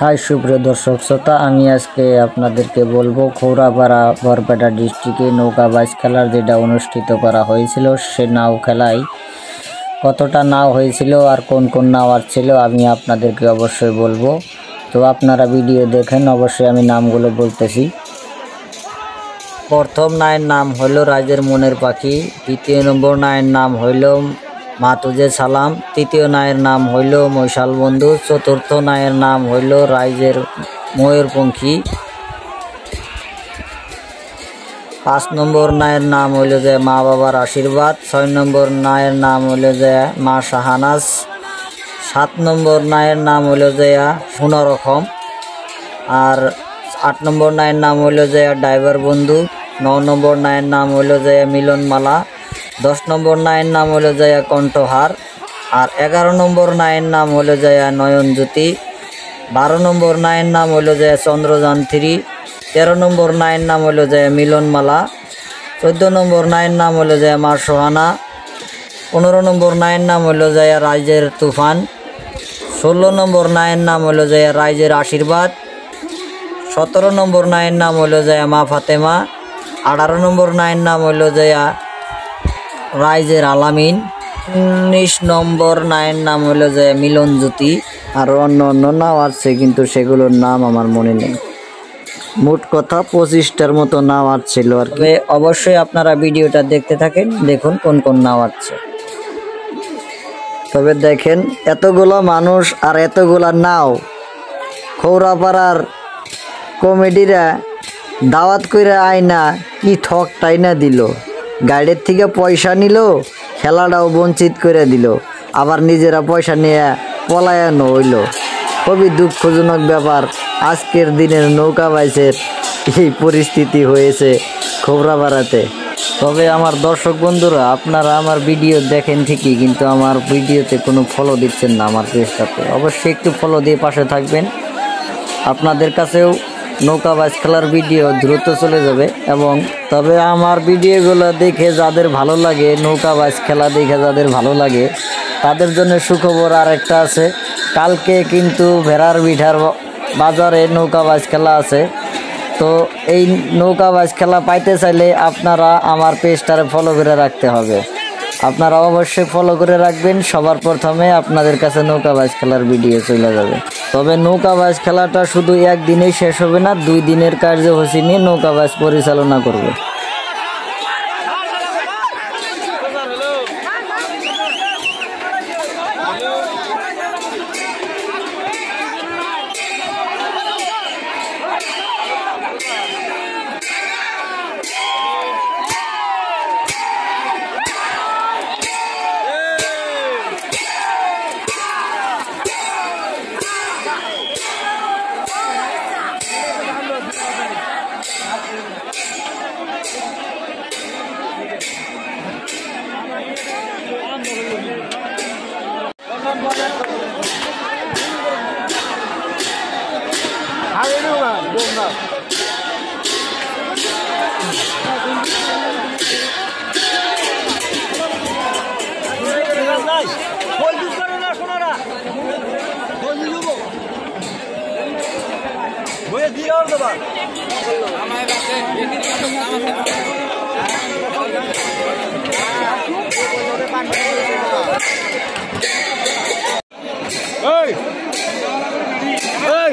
High সুপ্রিয় দর্শক শ্রোতা, আমি আজকে আপনাদেরকে বলবো খৌরাপাড়া বরপেটা ডিস্ট্রিক্টে নৌকা বাইচ খেলার যেটা অনুষ্ঠিত করা হয়েছিল সে নাও খেলায় কতটা নাও হয়েছিল আর কোন কোন নাও ছিল আমি আপনাদেরকে অবশ্যই বলবো। তো আপনারা ভিডিও দেখেন, অবশ্যই আমি নামগুলো বলতেছি। প্রথম নায়ের নাম হইল রাইজের মনের পাখি, দ্বিতীয় নম্বর নায়ের নাম হইল মাতুজে সালাম, তৃতীয় নায়ের নাম হইল মৈশাল বন্ধু, চতুর্থ নায়ের নাম হইল রাইজের ময়ূরপঙ্খী, 5 নম্বর নায়ের নাম হইল যে মা বাবার আশীর্বাদ, 6 নম্বর নায়ের নাম হইল যে মা শাহানাজ, 7 নম্বর নায়ের নাম হইল যে কোনোরকম, আর 8 নম্বর নায়ের নাম হইল যে ড্রাইভার বন্ধু, 9 নম্বর নায়ের নাম হইল যে মিলনমালা, 10 নম্বর নায়ের নাম হইল যে কণ্ঠহার, আর 11 নম্বর নায়ের নাম হইল যে নয়নজ্যোতি, 12 নম্বর নায়ের নাম হইল যে চন্দ্রযান 3, 13 নম্বর নায়ের নাম হইল যে মিলনমালা, 14 নম্বর নায়ের নাম হইল যে মা সোহানা, 15 নম্বর নায়ের নাম হইল যে রাইজের তুফান, 16 নম্বর নায়ের নাম হইল যে রাইজের আশীর্বাদ, 17 নম্বর নায়ের নাম হইল যে মা ফাতেমা, 18 নম্বর নায়ের নাম হইল যে রাইজের আলামিন, 19 নম্বর নায়ের নাম হইল যে মিলনজ্যোতি, আর অন্য অন্য নাও আছে কিন্তু সেগুলোর নাম আমার মনে নেই। মোট কথা 25টার মতো নাও ছিল আর কি। অবশ্যই আপনারা ভিডিওটা দেখতে থাকেন, দেখুন কোন কোন নাও আছে। তবে দেখেন এতগুলো মানুষ আর এতগুলা নাও, খৌরাপাড়ার কমেডিরা দাওয়াত করে আয়না কি ঠকটাই না দিল, গাইডের থেকে পয়সা নিল, খেলাটাও বঞ্চিত করে দিল, আবার নিজেরা পয়সা নিয়ে পলায়ন হইল। খুবই দুঃখজনক ব্যাপার, আজকের দিনের নৌকা বাইচের এই পরিস্থিতি হয়েছে খৌরাপাড়াতে। তবে আমার দর্শক বন্ধুরা, আপনারা আমার ভিডিও দেখেন ঠিকই, কিন্তু আমার ভিডিওতে কোনো ফলো দিচ্ছেন না আমার পেজটাতে। অবশ্যই একটু ফলো দিয়ে পাশে থাকবেন, আপনাদের কাছেও নৌকা বাইচ খেলার ভিডিও দ্রুত চলে যাবে। এবং তবে আমার ভিডিওগুলো দেখে যাদের ভালো লাগে, নৌকা বাইচ খেলা দেখে যাদের ভালো লাগে, তাদের জন্য সুখবর আর একটা আছে। কালকে কিন্তু ভেড়ার বিঠার বাজারে নৌকা বাইচ খেলা আছে। তো এই নৌকা বাইচ খেলা পাইতে চাইলে আপনারা আমার পেজটারে ফলো করে রাখতে হবে। আপনারা অবশ্যই ফলো করে রাখবেন, সবার প্রথমে আপনাদের কাছে নৌকা বাইচ খেলার ভিডিও চলে যাবে। তবে নৌকা বাইচ খেলাটা শুধু একদিনেই শেষ হবে না, 2 দিনের কার্যসূচি নিয়ে নৌকা বাইচ পরিচালনা করবে। Hey! Hey!